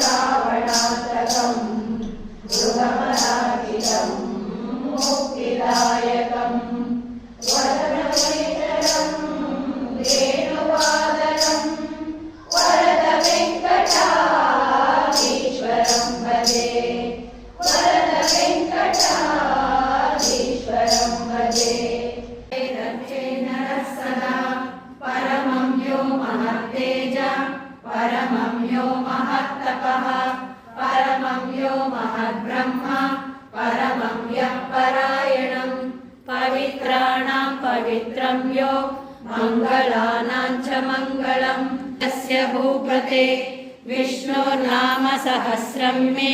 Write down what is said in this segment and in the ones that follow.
रावणान्तकम् गृहमराजितं मुक्तिदायकम् वरदवेतरं वेणुवादनं वरदवेङ्कटाधीश्वरं भजे वरदवेङ्कटाधीश्वरं भजे सदा परमं यो महत्तेज परमं यो महत्तपः परमं यो महद्ब्रह्म परमं यः परायणं पवित्राणां पवित्रं यो मङ्गलानां च मङ्गलं तस्य भूपते विष्णोर्नाम सहस्रं मे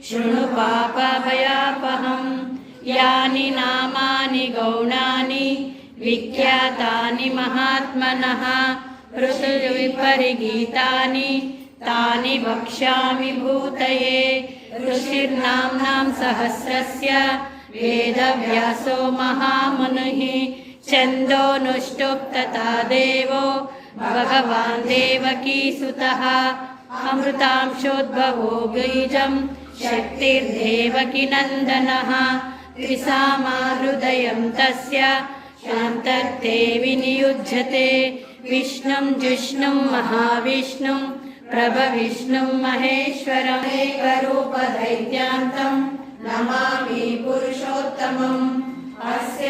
शृणु पापभयापहं यानि नामानि गौणानि विख्यातानि महात्मनः ऋषिविपरिगीतानि तानि वक्ष्यामि भूतये ऋषिर्नाम्नां सहस्रस्य वेदव्यासो महामुनिः छन्दोनुष्टुप्तता देवो भगवान् देवकीसुतः अमृतांशोद्भवो बीजं शक्तिर्देवकीनन्दनः त्रिसामा हृदयं तस्य शान्तर्थे विनियुज्यते विष्णुं जिष्णुं महाविष्णुं प्रभविष्णुं महेश्वरम् एकरूपदैत्यान्तं नमामि पुरुषोत्तमम् अस्य